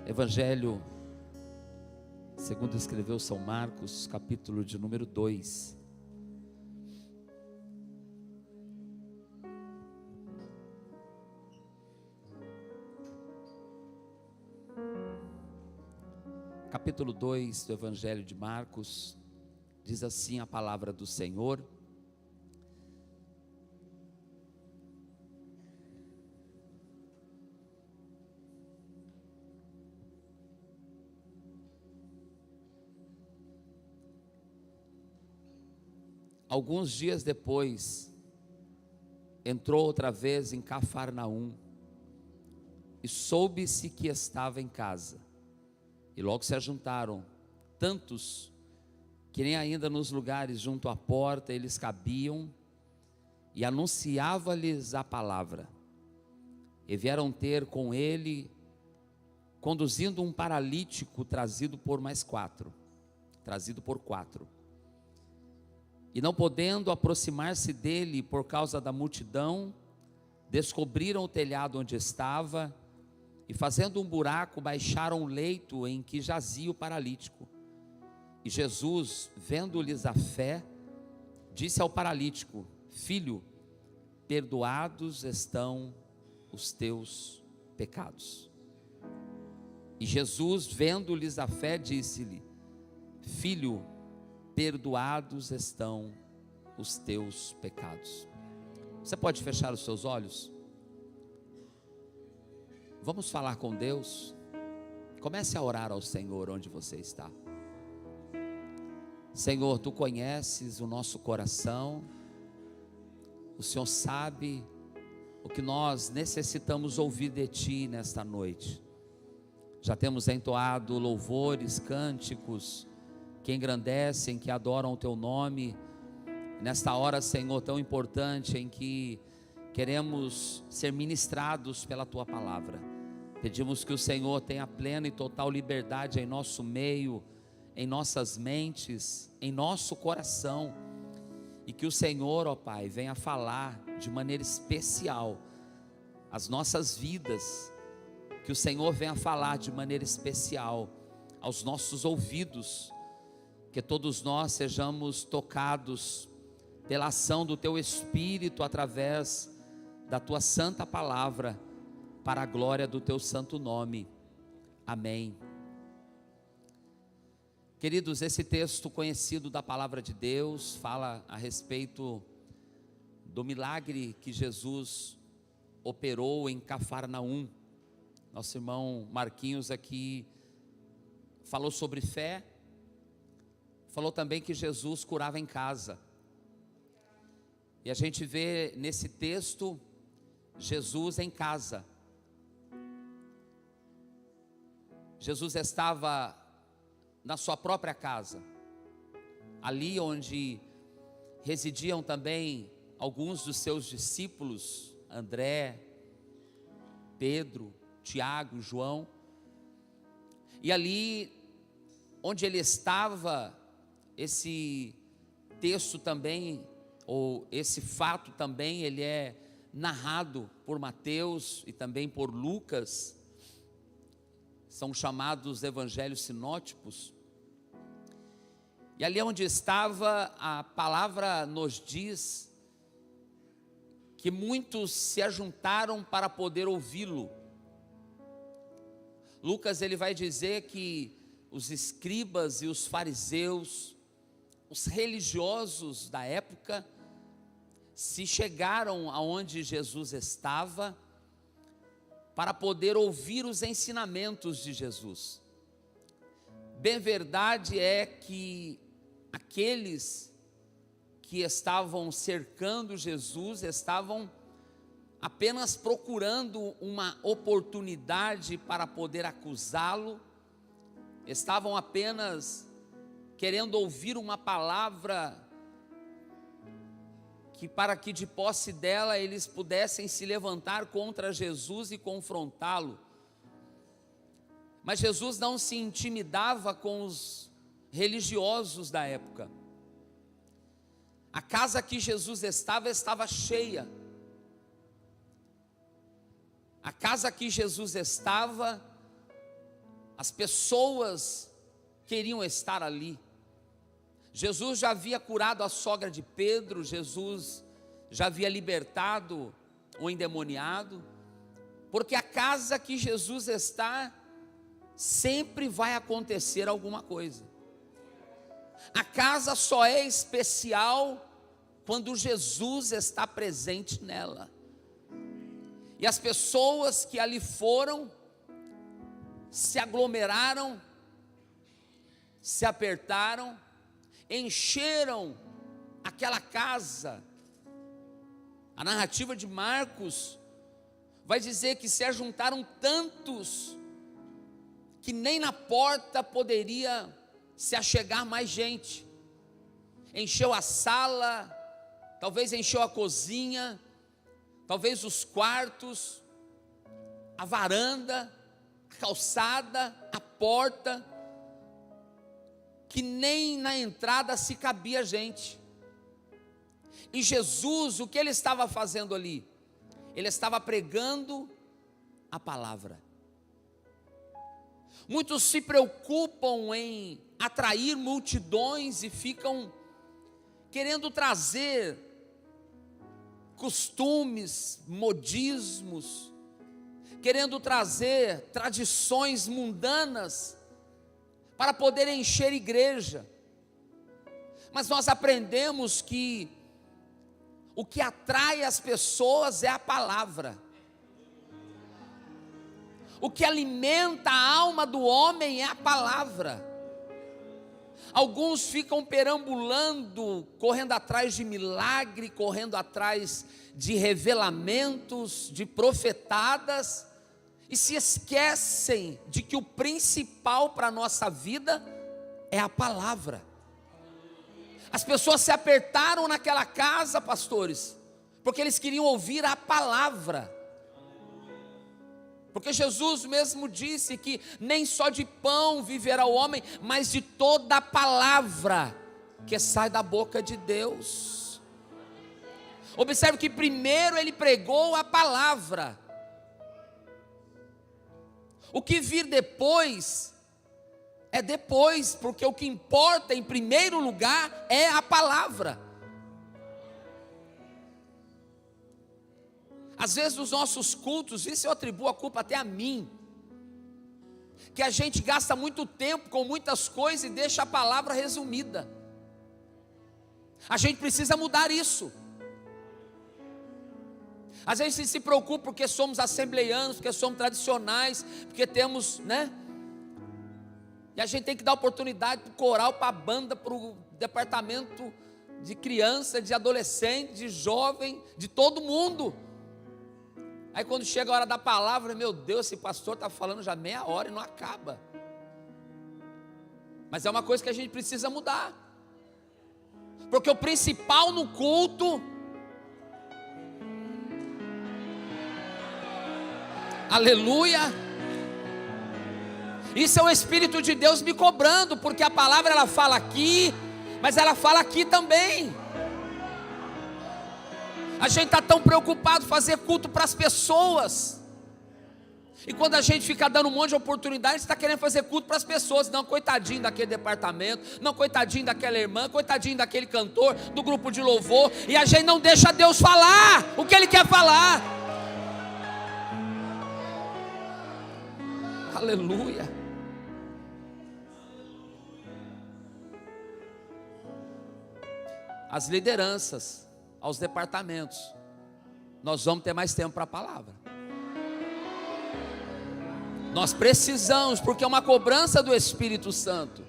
Evangelho segundo escreveu São Marcos, capítulo de número 2. Capítulo 2 do Evangelho de Marcos, diz assim a palavra do Senhor: alguns dias depois, entrou outra vez em Cafarnaum, e soube-se que estava em casa. E logo se ajuntaram tantos, que nem ainda nos lugares junto à porta eles cabiam, e anunciava-lhes a palavra. E vieram ter com ele, conduzindo um paralítico trazido por quatro. E não podendo aproximar-se dele por causa da multidão, descobriram o telhado onde estava, e fazendo um buraco, baixaram o leito em que jazia o paralítico. E Jesus, vendo-lhes a fé, disse ao paralítico: Filho, perdoados estão os teus pecados. E Jesus, vendo-lhes a fé, disse-lhe: Filho, perdoados estão os teus pecados. Você pode fechar os seus olhos? Vamos falar com Deus. Comece a orar ao Senhor onde você está. Senhor, Tu conheces o nosso coração. O Senhor sabe o que nós necessitamos ouvir de Ti nesta noite. Já temos entoado louvores, cânticos que engrandecem, que adoram o Teu nome. Nesta hora, Senhor, tão importante em que queremos ser ministrados pela Tua palavra. Pedimos que o Senhor tenha plena e total liberdade em nosso meio, em nossas mentes, em nosso coração. E que o Senhor, ó Pai, venha falar de maneira especial as nossas vidas. Que o Senhor venha falar de maneira especial aos nossos ouvidos. Que todos nós sejamos tocados pela ação do Teu Espírito através da Tua santa palavra, para a glória do Teu santo nome. Amém. Queridos, esse texto conhecido da palavra de Deus fala a respeito do milagre que Jesus operou em Cafarnaum. Nosso irmão Marquinhos aqui falou sobre fé, falou também que Jesus curava em casa. E a gente vê nesse texto Jesus em casa. Jesus estava na sua própria casa, ali onde residiam também alguns dos seus discípulos, André, Pedro, Tiago, João. E ali onde ele estava, esse texto também, ou esse fato também, ele é narrado por Mateus e também por Lucas. São chamados evangelhos sinóticos. E ali onde estava, a palavra nos diz que muitos se ajuntaram para poder ouvi-lo. Lucas, ele vai dizer que os escribas e os fariseus, os religiosos da época, se chegaram aonde Jesus estava para poder ouvir os ensinamentos de Jesus. Bem verdade é que aqueles que estavam cercando Jesus estavam apenas procurando uma oportunidade para poder acusá-lo, estavam apenas querendo ouvir uma palavra que para que de posse dela eles pudessem se levantar contra Jesus e confrontá-lo. Mas Jesus não se intimidava com os religiosos da época. A casa que Jesus estava cheia. A casa que Jesus estava As pessoas queriam estar ali. Jesus já havia curado a sogra de Pedro, Jesus já havia libertado o endemoniado, porque a casa que Jesus está, sempre vai acontecer alguma coisa. A casa só é especial quando Jesus está presente nela. E as pessoas que ali foram, se aglomeraram, se apertaram, encheram aquela casa. A narrativa de Marcos vai dizer que se ajuntaram tantos que nem na porta poderia se achegar mais gente. Encheu a sala, talvez encheu a cozinha, talvez os quartos, a varanda, a calçada, a porta, que nem na entrada se cabia gente. E Jesus, o que ele estava fazendo ali? Ele estava pregando a palavra. Muitos se preocupam em atrair multidões e ficam querendo trazer costumes, modismos, querendo trazer tradições mundanas para poder encher igreja. Mas nós aprendemos que o que atrai as pessoas é a palavra. O que alimenta a alma do homem é a palavra. Alguns ficam perambulando, correndo atrás de milagre, correndo atrás de revelamentos, de profetadas, e se esquecem de que o principal para a nossa vida é a palavra. As pessoas se apertaram naquela casa, pastores, porque eles queriam ouvir a palavra. Porque Jesus mesmo disse que nem só de pão viverá o homem, mas de toda a palavra que sai da boca de Deus. Observe que primeiro ele pregou a palavra. O que vir depois é depois, porque o que importa em primeiro lugar é a palavra. Às vezes nos nossos cultos, isso eu atribuo a culpa até a mim, que a gente gasta muito tempo com muitas coisas e deixa a palavra resumida. A gente precisa mudar isso. Às vezes a gente se preocupa porque somos assembleianos, porque somos tradicionais, porque temos, né? E a gente tem que dar oportunidade para o coral, para a banda, para o departamento de criança, de adolescente, de jovem, de todo mundo. Aí quando chega a hora da palavra, meu Deus, esse pastor está falando já meia hora e não acaba. Mas é uma coisa que a gente precisa mudar. Porque o principal no culto, aleluia, isso é o Espírito de Deus me cobrando, porque a palavra ela fala aqui, mas ela fala aqui também. A gente está tão preocupado em fazer culto para as pessoas, e quando a gente fica dando um monte de oportunidade, a gente está querendo fazer culto para as pessoas. Não, coitadinho daquele departamento, não, coitadinho daquela irmã, coitadinho daquele cantor, do grupo de louvor, e a gente não deixa Deus falar o que Ele quer falar. Aleluia. As lideranças, aos departamentos, nós vamos ter mais tempo para a palavra. Nós precisamos, porque é uma cobrança do Espírito Santo.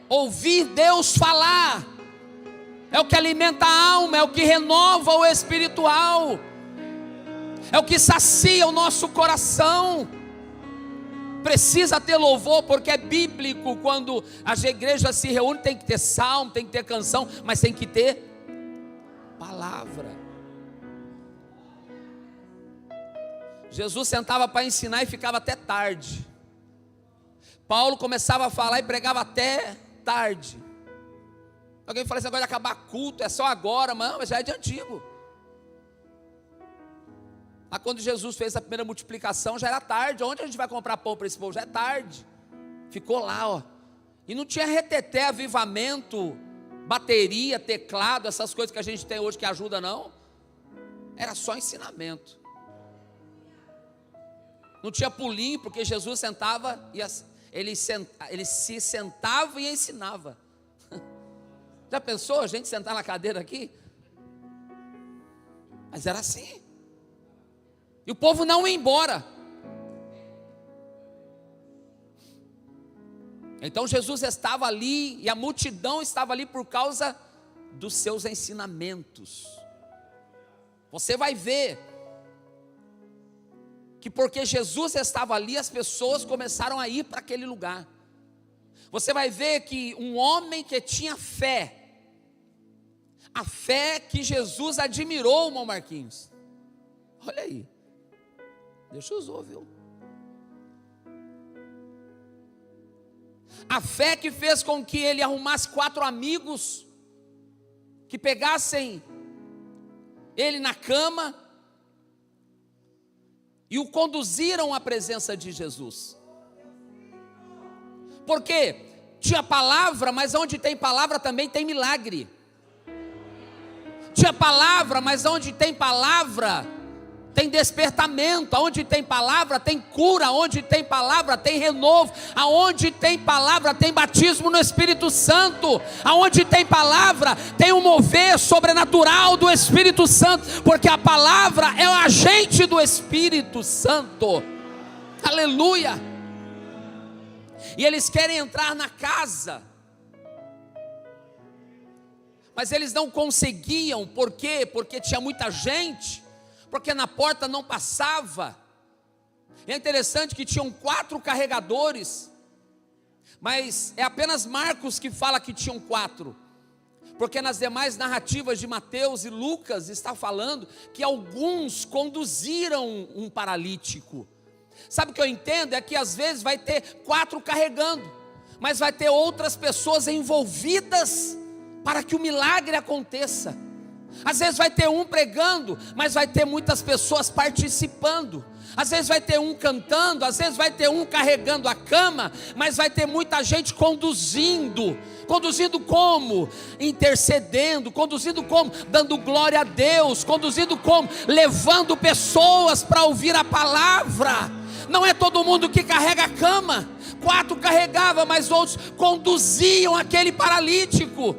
Ouvir Deus falar é o que alimenta a alma, é o que renova o espiritual, é o que sacia o nosso coração. Precisa ter louvor, porque é bíblico. Quando as igrejas se reúnem, tem que ter salmo, tem que ter canção, mas tem que ter palavra. Jesus sentava para ensinar e ficava até tarde. Paulo começava a falar e pregava até tarde. Alguém fala assim, agora de acabar culto, é só agora, mas já é de antigo. Mas quando Jesus fez a primeira multiplicação, já era tarde. Onde a gente vai comprar pão para esse povo? Já é tarde. Ficou lá, ó. E não tinha reteté, avivamento, bateria, teclado, essas coisas que a gente tem hoje que ajuda, não. Era só ensinamento. Não tinha pulinho, porque Jesus sentava, ele se sentava e ensinava. Já pensou a gente sentar na cadeira aqui? Mas era assim. E o povo não ia embora. Então Jesus estava ali, e a multidão estava ali por causa dos seus ensinamentos. Você vai ver que porque Jesus estava ali, as pessoas começaram a ir para aquele lugar. Você vai ver que um homem que tinha fé, a fé que Jesus admirou, irmão Marquinhos. Olha aí, Deus usou, viu? A fé que fez com que ele arrumasse 4 amigos, que pegassem ele na cama, e o conduziram à presença de Jesus. Porque tinha palavra, mas onde tem palavra também tem milagre. Tinha palavra, mas onde tem palavra tem despertamento. Onde tem palavra tem cura. Onde tem palavra tem renovo. Aonde tem palavra tem batismo no Espírito Santo. Aonde tem palavra tem um mover sobrenatural do Espírito Santo, porque a palavra é o agente do Espírito Santo. Aleluia. E eles querem entrar na casa, mas eles não conseguiam. Por quê? Porque tinha muita gente, porque na porta não passava. E é interessante que tinham 4 carregadores, mas é apenas Marcos que fala que tinham 4, porque nas demais narrativas de Mateus e Lucas está falando que alguns conduziram um paralítico. Sabe o que eu entendo? É que às vezes vai ter 4 carregando, mas vai ter outras pessoas envolvidas para que o milagre aconteça. Às vezes vai ter um pregando, mas vai ter muitas pessoas participando. Às vezes vai ter um cantando, às vezes vai ter um carregando a cama, mas vai ter muita gente conduzindo. Conduzindo como? Intercedendo. Conduzindo como? Dando glória a Deus. Conduzindo como? Levando pessoas para ouvir a palavra. Não é todo mundo que carrega a cama. 4 carregavam, mas outros conduziam aquele paralítico.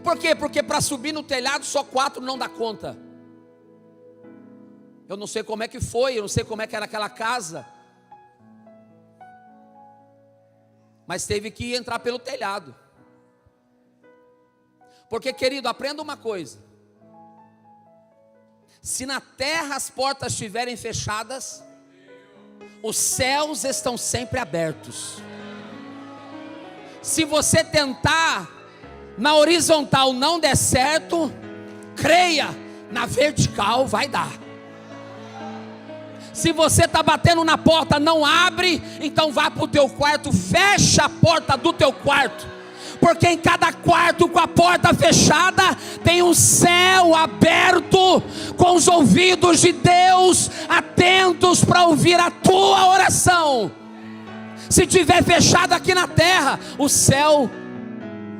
Por quê? Porque para subir no telhado só 4 não dá conta. Eu não sei como é que foi, eu não sei como é que era aquela casa, mas teve que entrar pelo telhado. Porque, querido, aprenda uma coisa: se na terra as portas estiverem fechadas, os céus estão sempre abertos. Se você tentar na horizontal não der certo, creia, na vertical vai dar. Se você está batendo na porta, não abre, então vá para o teu quarto, fecha a porta do teu quarto, porque em cada quarto com a porta fechada, tem um céu aberto, com os ouvidos de Deus atentos para ouvir a tua oração. Se tiver fechado aqui na terra, o céu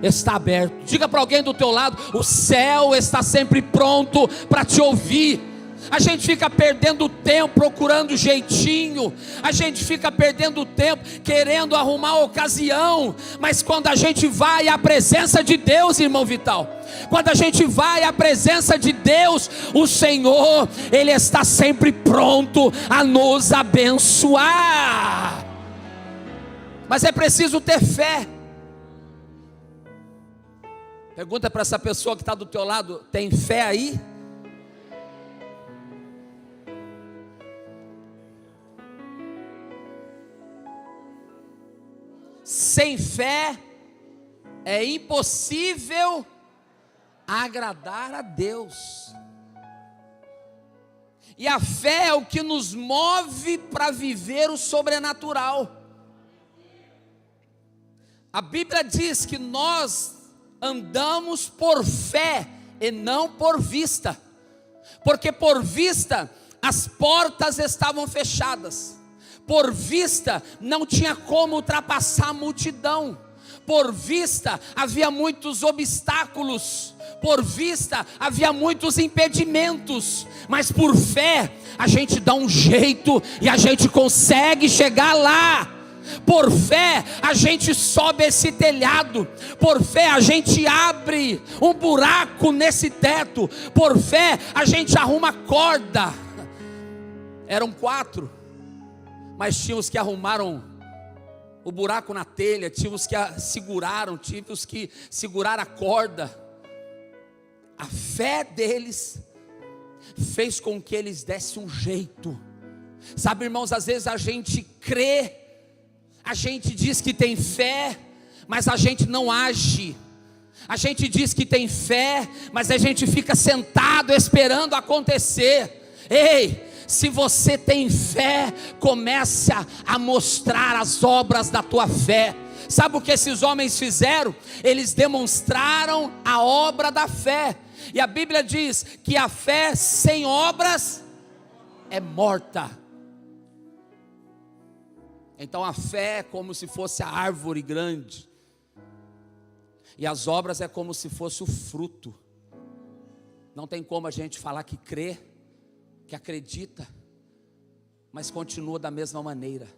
está aberto. Diga para alguém do teu lado: o céu está sempre pronto para te ouvir. A gente fica perdendo tempo procurando jeitinho, a gente fica perdendo tempo querendo arrumar ocasião, mas quando a gente vai à presença de Deus, irmão Vital, quando a gente vai à presença de Deus, o Senhor, Ele está sempre pronto a nos abençoar. Mas é preciso ter fé. Pergunta para essa pessoa que está do teu lado: tem fé aí? Sem fé é impossível agradar a Deus. E a fé é o que nos move para viver o sobrenatural. A Bíblia diz que nós andamos por fé e não por vista, porque por vista as portas estavam fechadas, por vista não tinha como ultrapassar a multidão, por vista havia muitos obstáculos, por vista havia muitos impedimentos, mas por fé a gente dá um jeito e a gente consegue chegar lá. Por fé a gente sobe esse telhado, por fé a gente abre um buraco nesse teto, por fé a gente arruma corda. Eram 4, mas tinha os que arrumaram o buraco na telha, tinha os que seguraram, tinha os que seguraram a corda. A fé deles fez com que eles dessem um jeito. Sabe, irmãos, às vezes a gente crê, a gente diz que tem fé, mas a gente não age. A gente diz que tem fé, mas a gente fica sentado esperando acontecer. Ei, se você tem fé, comece a mostrar as obras da tua fé. Sabe o que esses homens fizeram? Eles demonstraram a obra da fé. E a Bíblia diz que a fé sem obras é morta. Então a fé é como se fosse a árvore grande, e as obras é como se fosse o fruto. Não tem como a gente falar que crê, que acredita, mas continua da mesma maneira,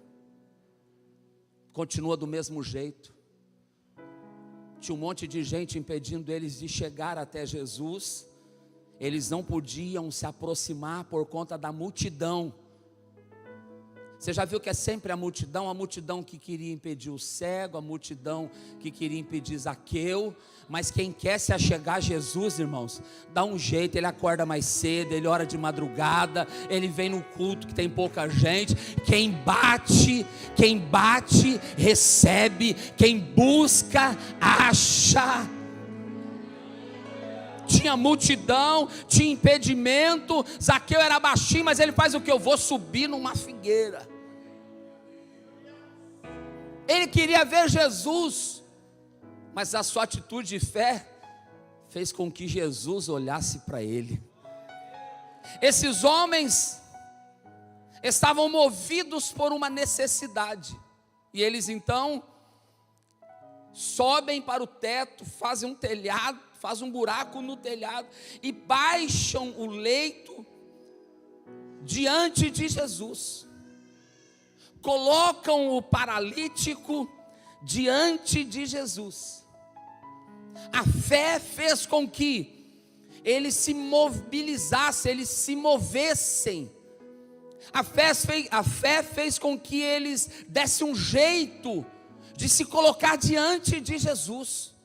continua do mesmo jeito. Tinha um monte de gente impedindo eles de chegar até Jesus. Eles não podiam se aproximar por conta da multidão. Você já viu que é sempre a multidão que queria impedir o cego, a multidão que queria impedir Zaqueu. Mas quem quer se achegar a Jesus, irmãos, dá um jeito. Ele acorda mais cedo, ele ora de madrugada, ele vem no culto que tem pouca gente. Quem bate, recebe. Quem busca, acha. Tinha multidão, tinha impedimento. Zaqueu era baixinho, mas ele faz o que? Eu vou subir numa figueira. Ele queria ver Jesus, mas a sua atitude de fé fez com que Jesus olhasse para ele. Esses homens estavam movidos por uma necessidade, e eles então sobem para o teto, fazem um telhado, fazem um buraco no telhado e baixam o leito diante de Jesus. Colocam o paralítico diante de Jesus. A fé fez com que eles se mobilizassem, eles se movessem. A fé fez com que eles dessem um jeito de se colocar diante de Jesus.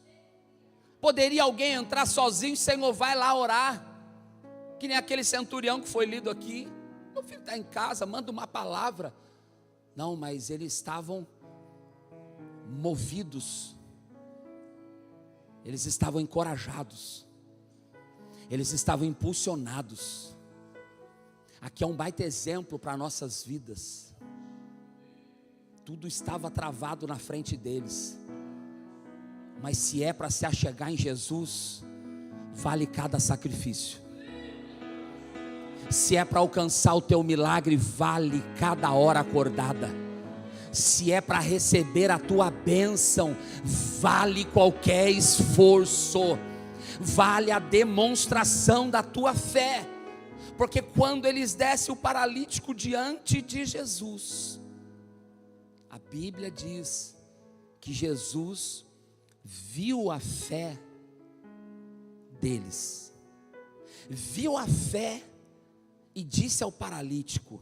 Poderia alguém entrar sozinho, Senhor, vai lá orar, que nem aquele centurião que foi lido aqui. Meu filho está em casa, manda uma palavra. Não, mas eles estavam movidos, eles estavam encorajados, eles estavam impulsionados. Aqui é um baita exemplo para nossas vidas. Tudo estava travado na frente deles, mas se é para se achegar em Jesus, vale cada sacrifício. Se é para alcançar o teu milagre, vale cada hora acordada. Se é para receber a tua bênção, vale qualquer esforço, vale a demonstração da tua fé. Porque quando eles descem o paralítico diante de Jesus, a Bíblia diz que Jesus viu a fé deles, viu a fé e disse ao paralítico: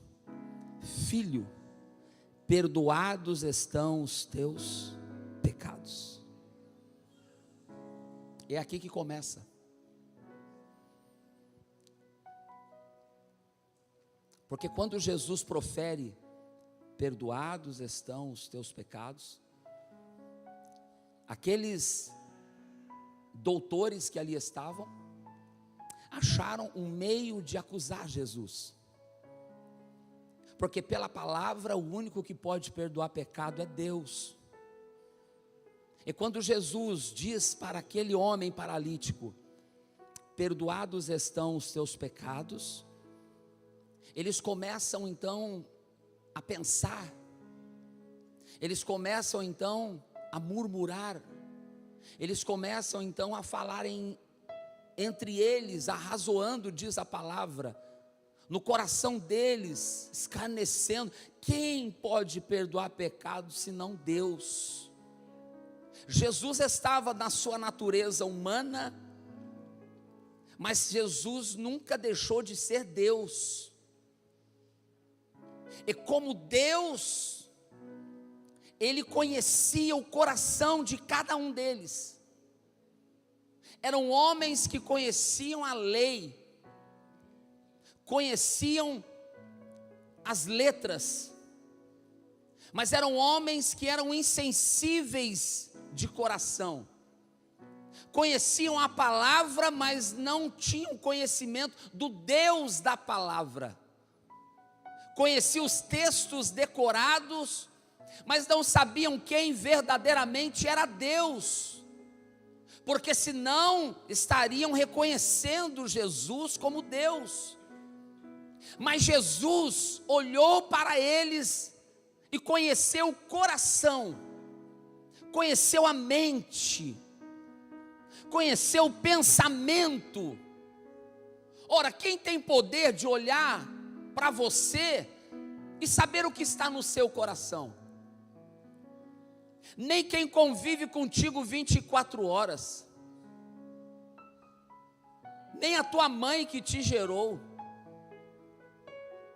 filho, perdoados estão os teus pecados. É aqui que começa. Porque quando Jesus profere, perdoados estão os teus pecados, aqueles doutores que ali estavam, acharam um meio de acusar Jesus. Porque pela palavra, o único que pode perdoar pecado é Deus. E quando Jesus diz para aquele homem paralítico: perdoados estão os teus pecados, eles começam então a pensar, eles começam então a murmurar, eles começam então a falarem entre eles, arrazoando, diz a palavra, no coração deles, escarnecendo. Quem pode perdoar pecado senão Deus? Jesus estava na sua natureza humana, mas Jesus nunca deixou de ser Deus. E como Deus, Ele conhecia o coração de cada um deles. Eram homens que conheciam a lei, conheciam as letras, mas eram homens que eram insensíveis de coração. Conheciam a palavra, mas não tinham conhecimento do Deus da palavra. Conheciam os textos decorados, mas não sabiam quem verdadeiramente era Deus, porque senão estariam reconhecendo Jesus como Deus. Mas Jesus olhou para eles e conheceu o coração, conheceu a mente, conheceu o pensamento. Ora, quem tem poder de olhar para você e saber o que está no seu coração? Nem quem convive contigo 24 horas, nem a tua mãe que te gerou.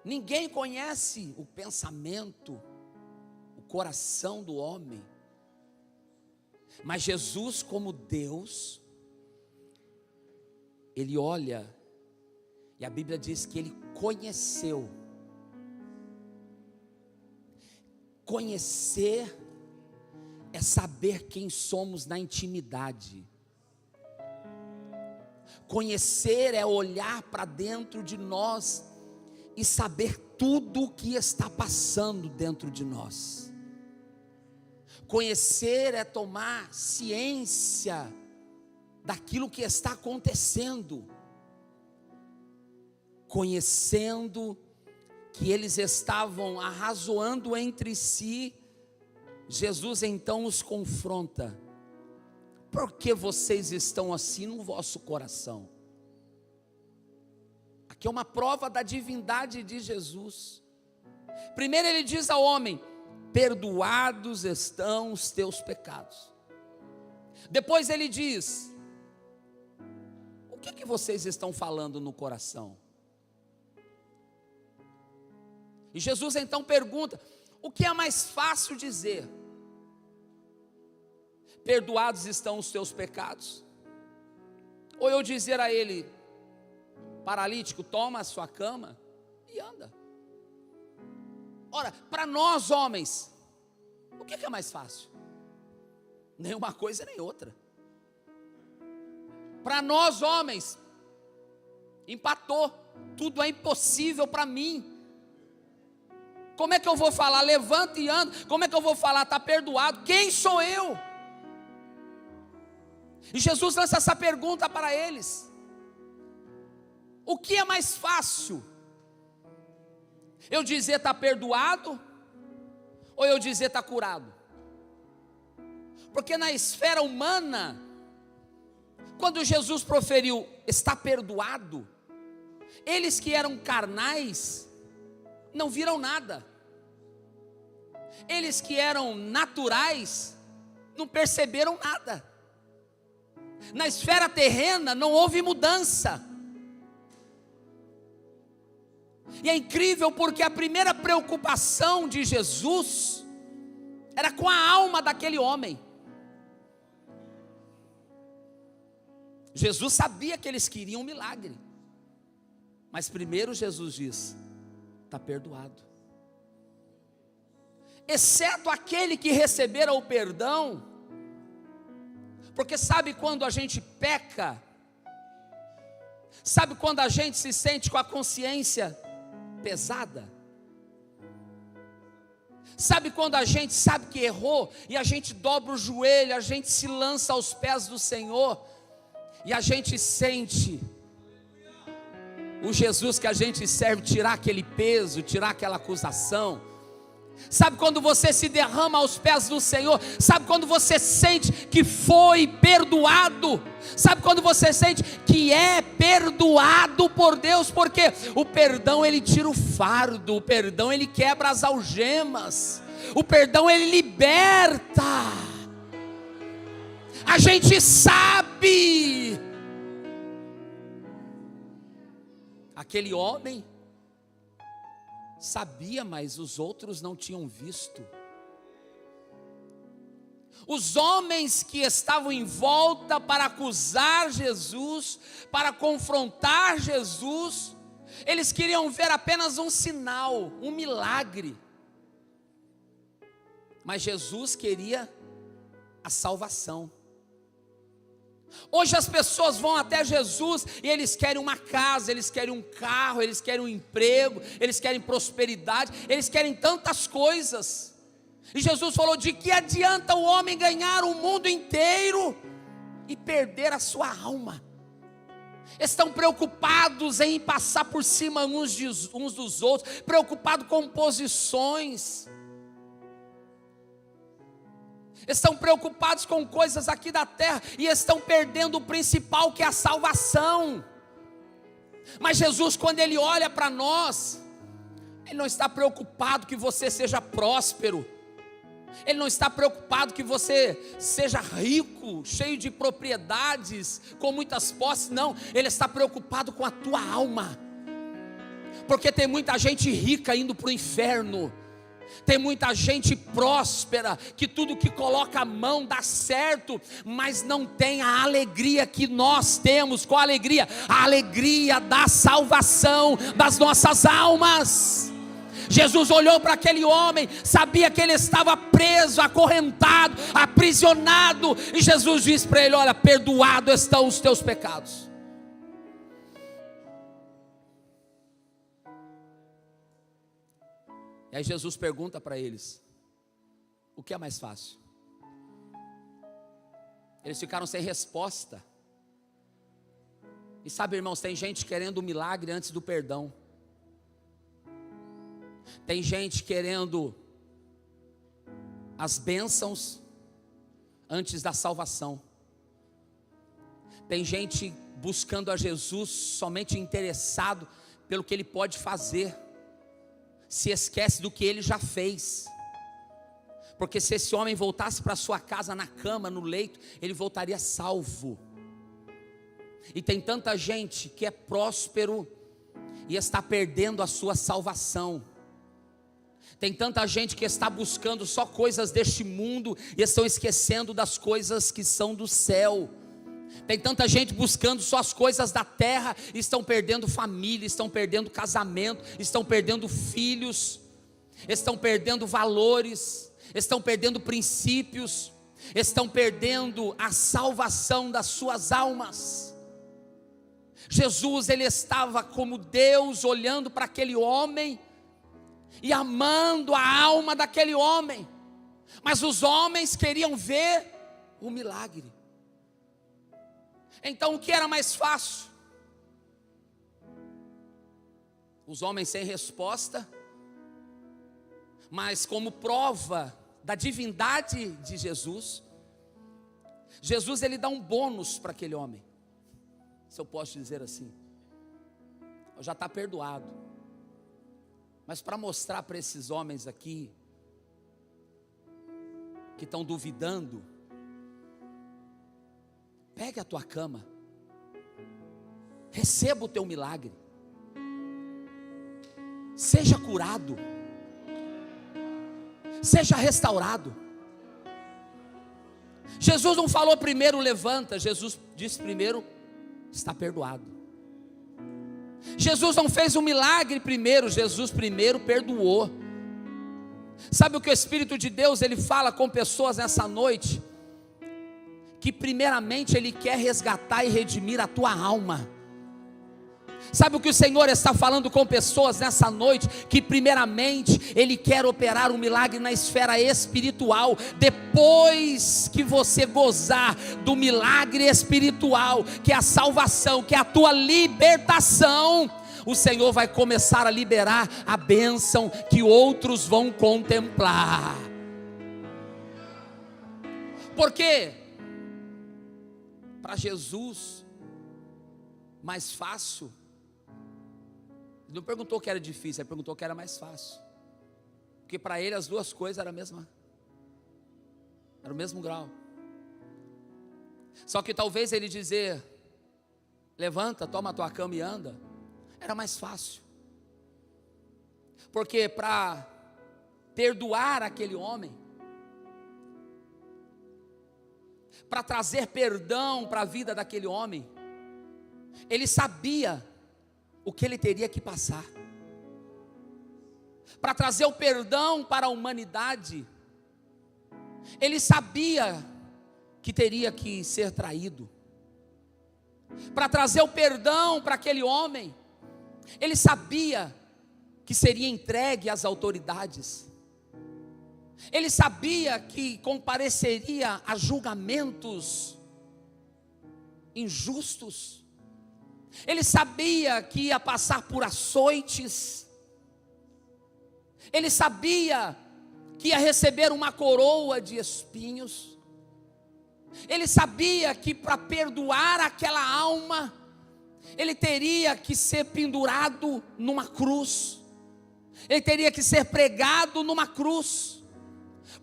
Ninguém conhece o pensamento, o coração do homem. Mas Jesus, como Deus, Ele olha, e a Bíblia diz que Ele conheceu. Conhecer é saber quem somos na intimidade. Conhecer é olhar para dentro de nós e saber tudo o que está passando dentro de nós. Conhecer é tomar ciência daquilo que está acontecendo. Conhecendo que eles estavam arrazoando entre si, Jesus então os confronta. Por que vocês estão assim no vosso coração? Aqui é uma prova da divindade de Jesus. Primeiro ele diz ao homem: perdoados estão os teus pecados. Depois ele diz: o que vocês estão falando no coração? E Jesus então pergunta: o que é mais fácil dizer? Perdoados estão os teus pecados? Ou eu dizer a ele: paralítico, toma a sua cama e anda? Ora, para nós homens, o que é mais fácil? Nem uma coisa nem outra. Para nós homens, empatou, tudo é impossível para mim. Como é que eu vou falar, levanta e anda? Como é que eu vou falar, está perdoado? Quem sou eu? E Jesus lança essa pergunta para eles: o que é mais fácil? Eu dizer está perdoado, ou eu dizer está curado? Porque na esfera humana, quando Jesus proferiu está perdoado, eles que eram carnais não viram nada. Eles que eram naturais não perceberam nada. Na esfera terrena não houve mudança. E é incrível porque a primeira preocupação de Jesus era com a alma daquele homem. Jesus sabia que eles queriam um milagre, mas primeiro Jesus diz: está perdoado. Exceto aquele que recebera o perdão, porque sabe quando a gente peca? Sabe quando a gente se sente com a consciência pesada? Sabe quando a gente sabe que errou e a gente dobra o joelho, a gente se lança aos pés do Senhor e a gente sente: o Jesus que a gente serve tirar aquele peso, tirar aquela acusação. Sabe quando você se derrama aos pés do Senhor? Sabe quando você sente que foi perdoado? Sabe quando você sente que é perdoado por Deus? Porque o perdão ele tira o fardo, o perdão ele quebra as algemas, o perdão ele liberta. A gente sabe. Aquele homem sabia, mas os outros não tinham visto. Os homens que estavam em volta para acusar Jesus, para confrontar Jesus, eles queriam ver apenas um sinal, um milagre. Mas Jesus queria a salvação. Hoje as pessoas vão até Jesus e eles querem uma casa, eles querem um carro, eles querem um emprego, eles querem prosperidade, eles querem tantas coisas. E Jesus falou: de que adianta o homem ganhar o mundo inteiro e perder a sua alma? Estão preocupados em passar por cima uns dos outros, preocupados com posições. Estão preocupados com coisas aqui da terra e estão perdendo o principal, que é a salvação. Mas Jesus, quando Ele olha para nós, Ele não está preocupado que você seja próspero, Ele não está preocupado que você seja rico, cheio de propriedades, com muitas posses. Não, Ele está preocupado com a tua alma. Porque tem muita gente rica indo para o inferno. Tem muita gente próspera, que tudo que coloca a mão dá certo, mas não tem a alegria que nós temos. Qual a alegria? A alegria da salvação das nossas almas. Jesus olhou para aquele homem, sabia que ele estava preso, acorrentado, aprisionado, e Jesus disse para ele: olha, perdoado estão os teus pecados. E aí Jesus pergunta para eles: o que é mais fácil? Eles ficaram sem resposta. E sabe, irmãos, tem gente querendo o milagre antes do perdão. Tem gente querendo as bênçãos antes da salvação. Tem gente buscando a Jesus somente interessado pelo que Ele pode fazer, se esquece do que Ele já fez. Porque se esse homem voltasse para sua casa, na cama, no leito, ele voltaria salvo. E tem tanta gente que é próspero e está perdendo a sua salvação. Tem tanta gente que está buscando só coisas deste mundo e estão esquecendo das coisas que são do céu. Tem tanta gente buscando só as coisas da terra e estão perdendo família, estão perdendo casamento, estão perdendo filhos, estão perdendo valores, estão perdendo princípios, estão perdendo a salvação das suas almas. Jesus, Ele estava como Deus olhando para aquele homem e amando a alma daquele homem, mas os homens queriam ver o milagre. Então o que era mais fácil? Os homens sem resposta, mas como prova da divindade de Jesus, Jesus ele dá um bônus para aquele homem, se eu posso dizer assim. Já está perdoado. Mas para mostrar para esses homens aqui, que estão duvidando, pegue a tua cama, receba o teu milagre, seja curado, seja restaurado. Jesus não falou primeiro levanta, Jesus disse primeiro está perdoado. Jesus não fez um milagre primeiro, Jesus primeiro perdoou. Sabe o que o Espírito de Deus ele fala com pessoas nessa noite? Que primeiramente Ele quer resgatar e redimir a tua alma. Sabe o que o Senhor está falando com pessoas nessa noite? Que primeiramente Ele quer operar um milagre na esfera espiritual. Depois que você gozar do milagre espiritual, que é a salvação, que é a tua libertação, o Senhor vai começar a liberar a bênção que outros vão contemplar. Porque para Jesus, mais fácil, ele não perguntou que era difícil, ele perguntou que era mais fácil. Porque para ele as duas coisas eram era o mesmo grau. Só que talvez ele dizer, levanta, toma a tua cama e anda, era mais fácil. Porque para perdoar aquele homem, para trazer perdão para a vida daquele homem, ele sabia o que ele teria que passar. Para trazer o perdão para a humanidade, ele sabia que teria que ser traído. Para trazer o perdão para aquele homem, ele sabia que seria entregue às autoridades. Ele sabia que compareceria a julgamentos injustos. Ele sabia que ia passar por açoites. Ele sabia que ia receber uma coroa de espinhos. Ele sabia que para perdoar aquela alma, ele teria que ser pendurado numa cruz. Ele teria que ser pregado numa cruz.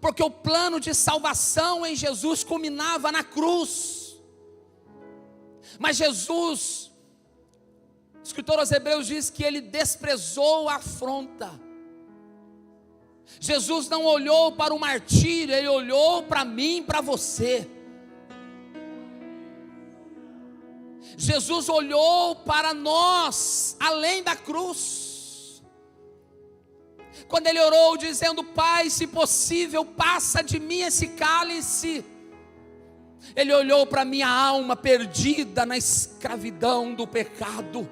Porque o plano de salvação em Jesus culminava na cruz. Mas Jesus, o escritor aos Hebreus diz que ele desprezou a afronta. Jesus não olhou para o martírio, ele olhou para mim e para você. Jesus olhou para nós, além da cruz. Quando ele orou dizendo, Pai, se possível, passa de mim esse cálice. Ele olhou para minha alma perdida na escravidão do pecado.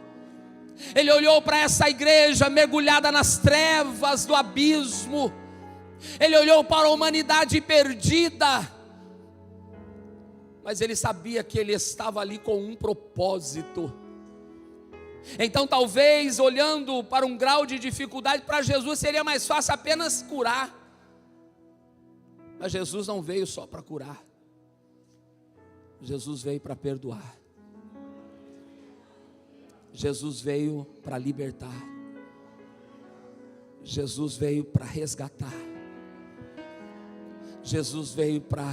Ele olhou para essa igreja mergulhada nas trevas do abismo. Ele olhou para a humanidade perdida. Mas ele sabia que ele estava ali com um propósito. Então talvez olhando para um grau de dificuldade, para Jesus seria mais fácil apenas curar. Mas Jesus não veio só para curar. Jesus veio para perdoar. Jesus veio para libertar. Jesus veio para resgatar. Jesus veio para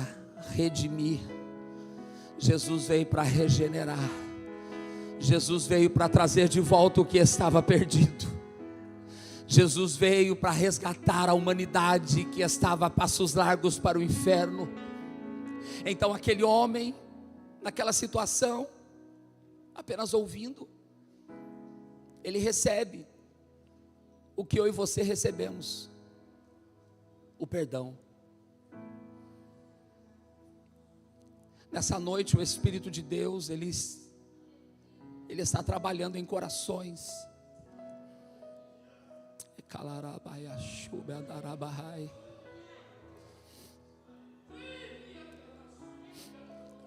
redimir. Jesus veio para regenerar. Jesus veio para trazer de volta o que estava perdido. Jesus veio para resgatar a humanidade que estava a passos largos para o inferno. Então aquele homem, naquela situação, apenas ouvindo, ele recebe o que eu e você recebemos: o perdão. Nessa noite o Espírito de Deus, Ele está trabalhando em corações.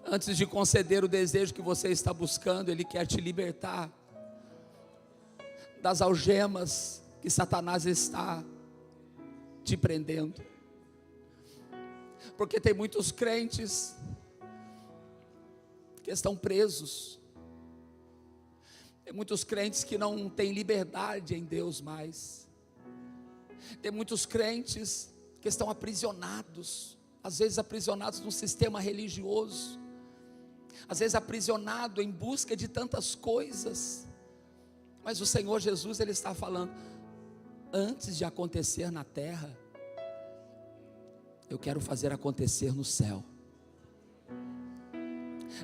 Antes de conceder o desejo que você está buscando, Ele quer te libertar das algemas que Satanás está te prendendo. Porque tem muitos crentes que estão presos. Tem muitos crentes que não têm liberdade em Deus mais. Tem muitos crentes que estão aprisionados, às vezes aprisionados num sistema religioso, às vezes aprisionado em busca de tantas coisas. Mas o Senhor Jesus, Ele está falando, antes de acontecer na terra, eu quero fazer acontecer no céu.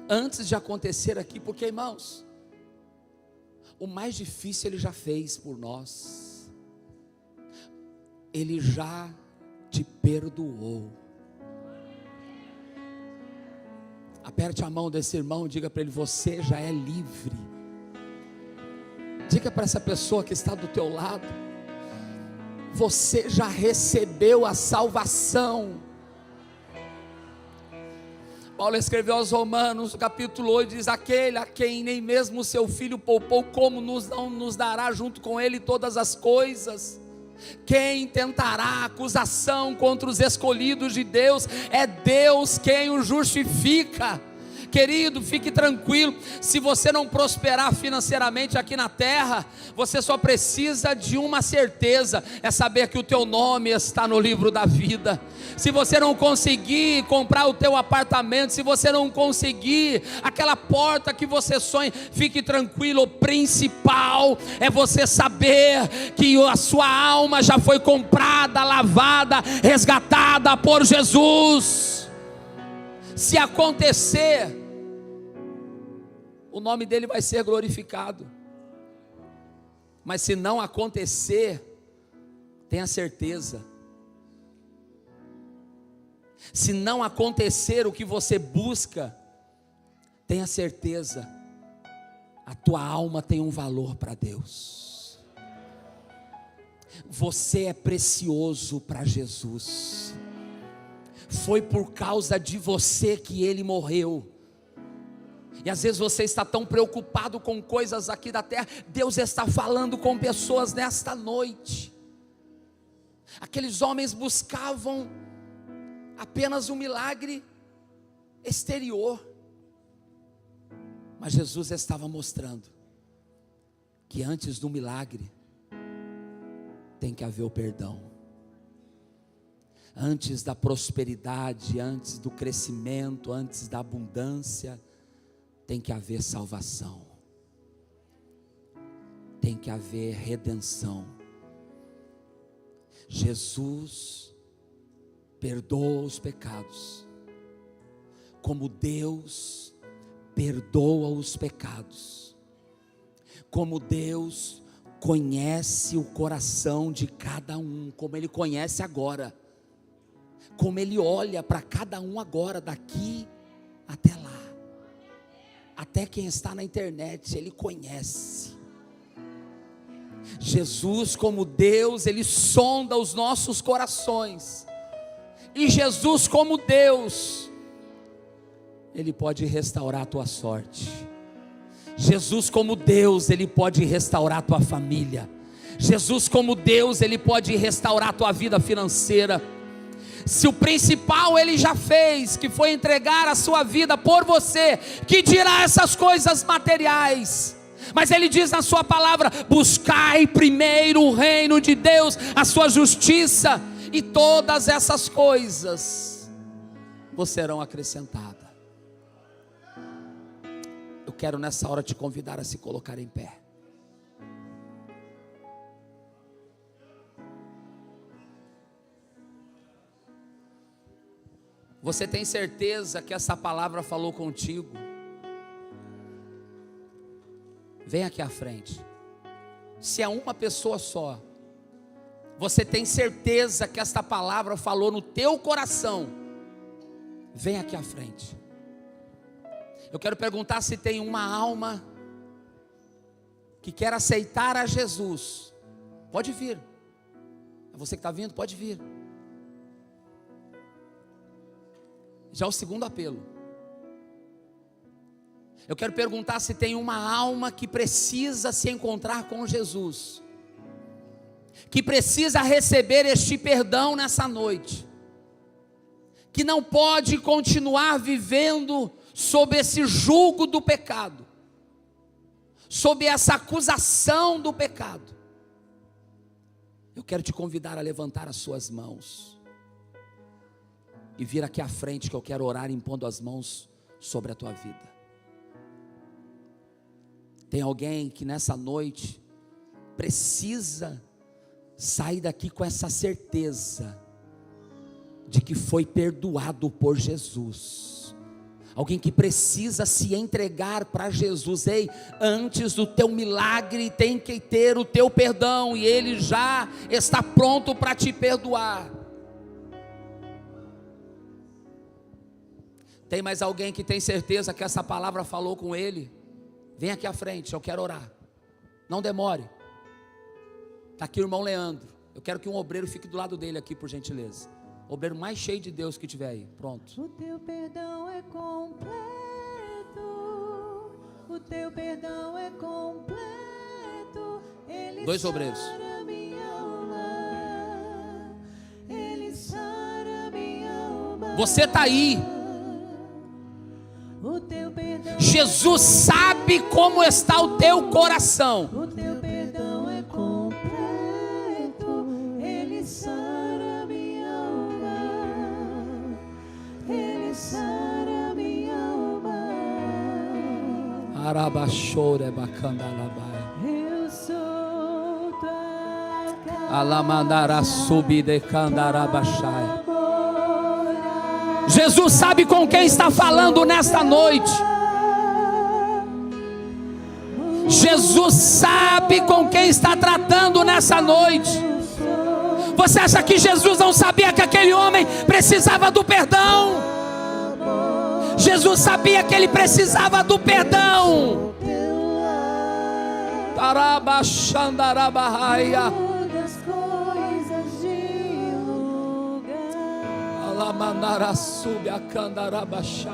Antes de acontecer aqui, porque irmãos, o mais difícil Ele já fez por nós. Ele já te perdoou. Aperte a mão desse irmão e diga para ele: você já é livre. Diga para essa pessoa que está do teu lado: você já recebeu a salvação. Paulo escreveu aos Romanos, capítulo 8, diz: aquele a quem nem mesmo o seu filho poupou, como não nos dará junto com ele todas as coisas? Quem tentará acusação contra os escolhidos de Deus? É Deus quem o justifica. Querido, fique tranquilo, se você não prosperar financeiramente aqui na terra, você só precisa de uma certeza, é saber que o teu nome está no livro da vida. Se você não conseguir comprar o teu apartamento, se você não conseguir aquela porta que você sonha, fique tranquilo, o principal é você saber que a sua alma já foi comprada, lavada, resgatada por Jesus. Se acontecer, o nome dele vai ser glorificado. Mas se não acontecer, tenha certeza. Se não acontecer o que você busca, tenha certeza, a tua alma tem um valor para Deus. Você é precioso para Jesus. Foi por causa de você que ele morreu. E às vezes você está tão preocupado com coisas aqui da terra. Deus está falando com pessoas nesta noite. Aqueles homens buscavam apenas um milagre exterior, mas Jesus estava mostrando que antes do milagre tem que haver o perdão. Antes da prosperidade, antes do crescimento, antes da abundância, tem que haver salvação, tem que haver redenção. Jesus perdoa os pecados, como Deus perdoa os pecados, como Deus conhece o coração de cada um, como Ele conhece agora, como Ele olha para cada um agora, daqui até lá, até quem está na internet, Ele conhece. Jesus, como Deus, Ele sonda os nossos corações, e Jesus, como Deus, Ele pode restaurar a tua sorte. Jesus, como Deus, Ele pode restaurar a tua família. Jesus, como Deus, Ele pode restaurar a tua vida financeira. Se o principal Ele já fez, que foi entregar a sua vida por você, que dirá essas coisas materiais? Mas Ele diz na sua palavra: buscai primeiro o reino de Deus, a sua justiça, e todas essas coisas vos serão acrescentadas. Eu quero nessa hora te convidar a se colocar em pé. Você tem certeza que essa palavra falou contigo? Vem aqui à frente. Se é uma pessoa só, você tem certeza que esta palavra falou no teu coração? Vem aqui à frente. Eu quero perguntar se tem uma alma que quer aceitar a Jesus. Pode vir. É você que está vindo? Pode vir. Já o segundo apelo. Eu quero perguntar se tem uma alma que precisa se encontrar com Jesus, que precisa receber este perdão nessa noite, que não pode continuar vivendo sob esse jugo do pecado, sob essa acusação do pecado. Eu quero te convidar a levantar as suas mãos e vir aqui à frente, que eu quero orar impondo as mãos sobre a tua vida. Tem alguém que nessa noite precisa sair daqui com essa certeza de que foi perdoado por Jesus. Alguém que precisa se entregar para Jesus. Ei, antes do teu milagre tem que ter o teu perdão, e Ele já está pronto para te perdoar. Tem mais alguém que tem certeza que essa palavra falou com ele? Vem aqui à frente, eu quero orar. Não demore. Está aqui o irmão Leandro. Eu quero que um obreiro fique do lado dele aqui, por gentileza. Obreiro mais cheio de Deus que tiver aí. Pronto. O teu perdão é completo. O teu perdão é completo. Ele 2 obreiros. sara minha alma. Ele sara minha alma. Você está aí. O teu perdão Jesus sabe como está o teu coração. O teu perdão é completo. Ele sara minha alma. Ele sara minha alma. Arabachore bacandalabai. Eu sou tua casa. Alamandara subide candarabachai. Jesus sabe com quem está falando nesta noite. Jesus sabe com quem está tratando nessa noite. Você acha que Jesus não sabia que aquele homem precisava do perdão? Jesus sabia que ele precisava do perdão. Tarabachandarabahaya. Alamanara sube a candarabachai.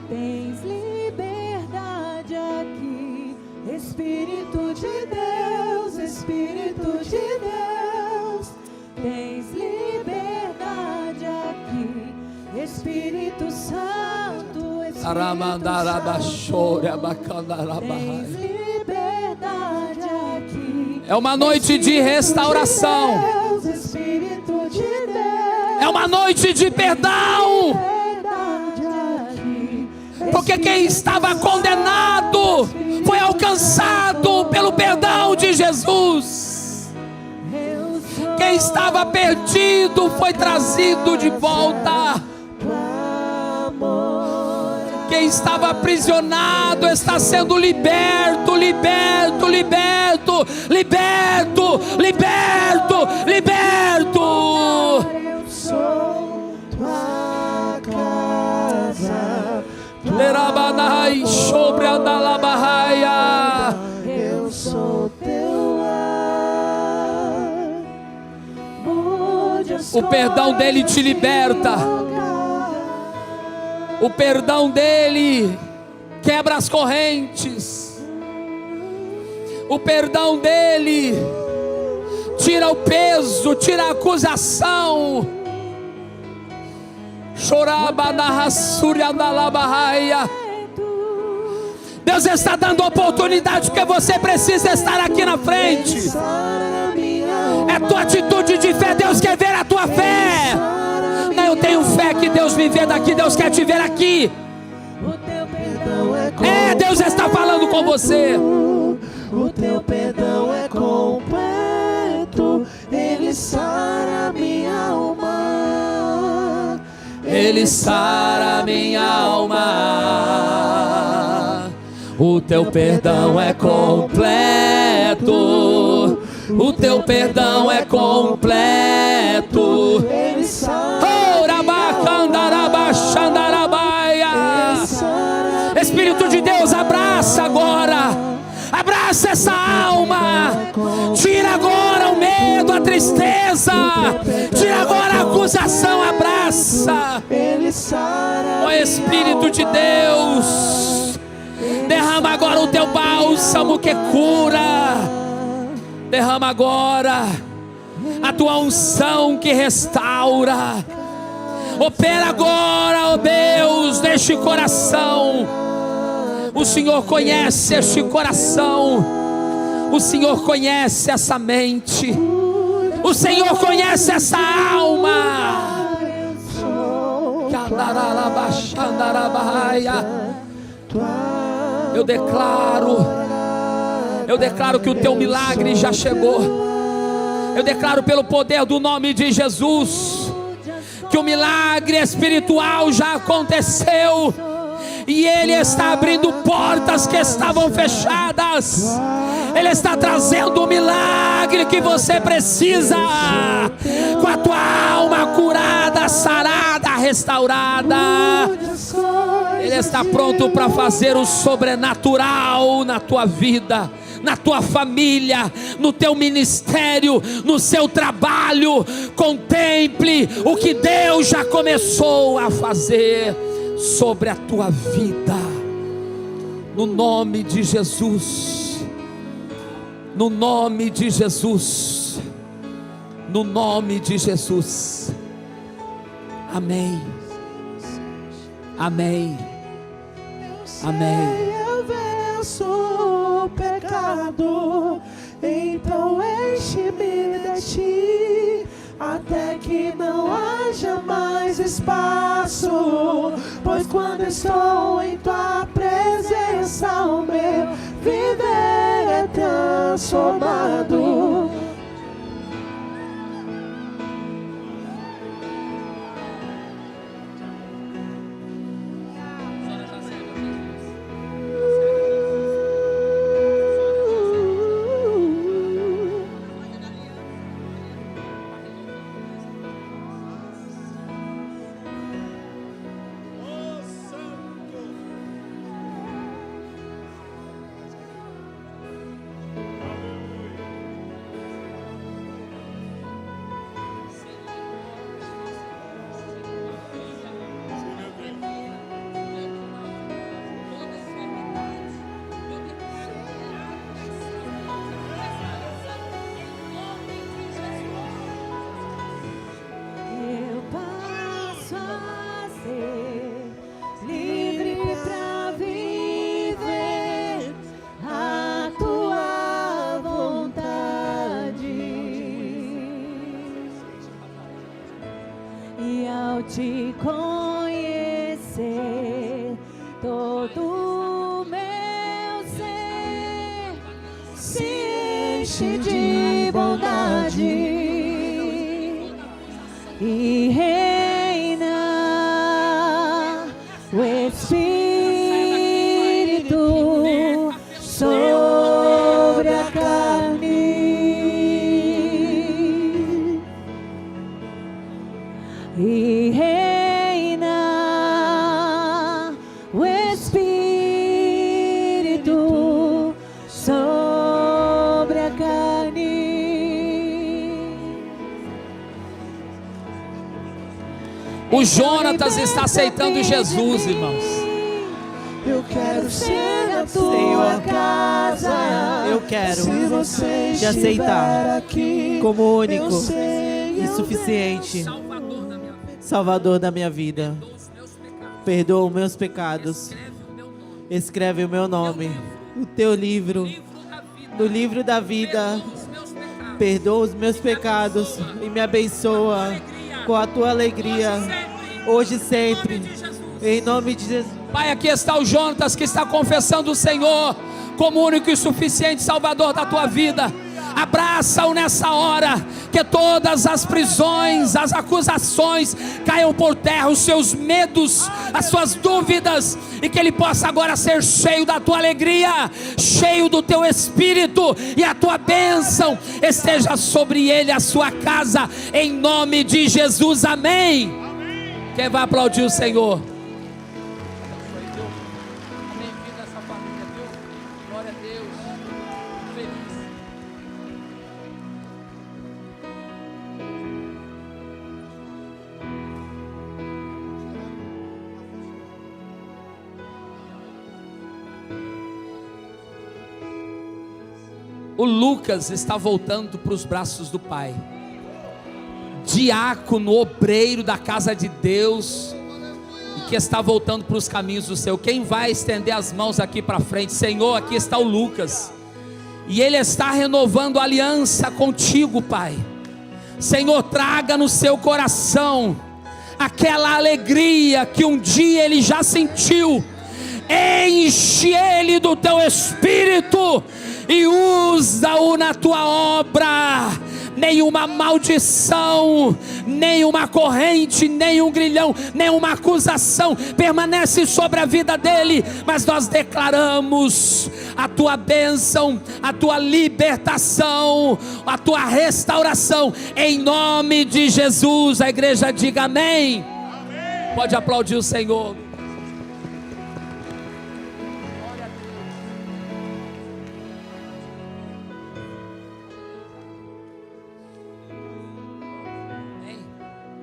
Tens liberdade aqui, Espírito de Deus, Espírito de Deus. Tens liberdade aqui, Espírito Santo, Espírito Santo. Tens liberdade aqui. É uma noite de restauração. Deus, Espírito de Deus. É uma noite de perdão. Porque quem estava condenado foi alcançado pelo perdão de Jesus. Quem estava perdido foi trazido de volta. Quem estava aprisionado está sendo liberto, liberto, liberto, liberto, liberto, liberto. Eu sou tua casa. Lerabanai sobre a Dalabahaia. Eu sou teu lar. O perdão dele te liberta. O perdão dele quebra as correntes. O perdão dele tira o peso, tira a acusação. Deus está dando oportunidade porque você precisa estar aqui na frente. É tua atitude de fé. Deus quer ver a tua fé. Não, eu tenho fé que Deus me vê daqui. Deus quer te ver aqui. Deus está falando com você. O teu perdão é completo. Ele sara minha alma. Ele sara minha alma. O teu perdão é completo. O teu perdão é completo. Ele sara. Espírito de Deus, abraça agora. Abraça essa alma. Tira agora o medo, a tristeza. Tira agora a acusação. Abraça. Ó Espírito de Deus, derrama agora o teu bálsamo que cura. Derrama agora a tua unção que restaura. Opera agora, ó Deus, neste coração. O Senhor conhece este coração. O Senhor conhece essa mente. O Senhor conhece essa alma. Eu declaro que o teu milagre já chegou. Eu declaro pelo poder do nome de Jesus que o milagre espiritual já aconteceu. E Ele está abrindo portas que estavam fechadas. Ele está trazendo o milagre que você precisa. com a tua alma curada, sarada, restaurada. Ele está pronto para fazer o sobrenatural na tua vida, na tua família, no teu ministério, no seu trabalho. Contemple o que Deus já começou a fazer sobre a tua vida, no nome de Jesus, no nome de Jesus, no nome de Jesus. Amém, amém, amém. Eu venço o pecado, então enche-me de ti, até que não haja mais espaço, pois quando estou em tua presença, o meu viver é transformado. Te conhecer, todo meu ser se enche de bondade e reina o Espírito sobre a carne. E reina o Espírito sobre a carne. O Jonatas está aceitando Jesus, irmãos. Eu quero ser a tua casa. Eu quero Se você te aceitar aqui, como único sei, e suficiente Salvador da minha vida. Perdoa os meus pecados. Escreve o meu nome no teu livro, no livro da vida. Perdoa os meus pecados e me abençoa com a tua alegria, hoje e sempre, em nome de Jesus. Pai, aqui está o Jonatas, que está confessando o Senhor como único e suficiente Salvador da tua vida. Abraça-o nessa hora, que todas as prisões, as acusações caiam por terra, os seus medos, as suas dúvidas, e que ele possa agora ser cheio da tua alegria, cheio do teu Espírito, e a tua bênção esteja sobre ele, a sua casa, em nome de Jesus, amém. Quem vai aplaudir o Senhor? Bem-vindo a essa família, viu? Glória a Deus. Feliz. O Lucas está voltando para os braços do Pai. Diácono, obreiro da casa de Deus, e que está voltando para os caminhos do Senhor. Quem vai estender as mãos aqui para frente? Senhor, aqui está o Lucas, e ele está renovando a aliança contigo, Pai. Senhor, traga no seu coração aquela alegria que um dia ele já sentiu. Enche ele do teu Espírito e usa-o na tua obra, nenhuma maldição, nenhuma corrente, nenhum grilhão, nenhuma acusação permanece sobre a vida dele, mas nós declaramos a tua bênção, a tua libertação, a tua restauração, em nome de Jesus. A igreja diga amém. Pode aplaudir o Senhor.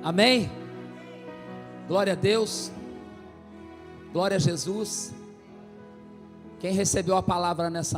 Amém? Glória a Deus. Glória a Jesus. Quem recebeu a palavra nessa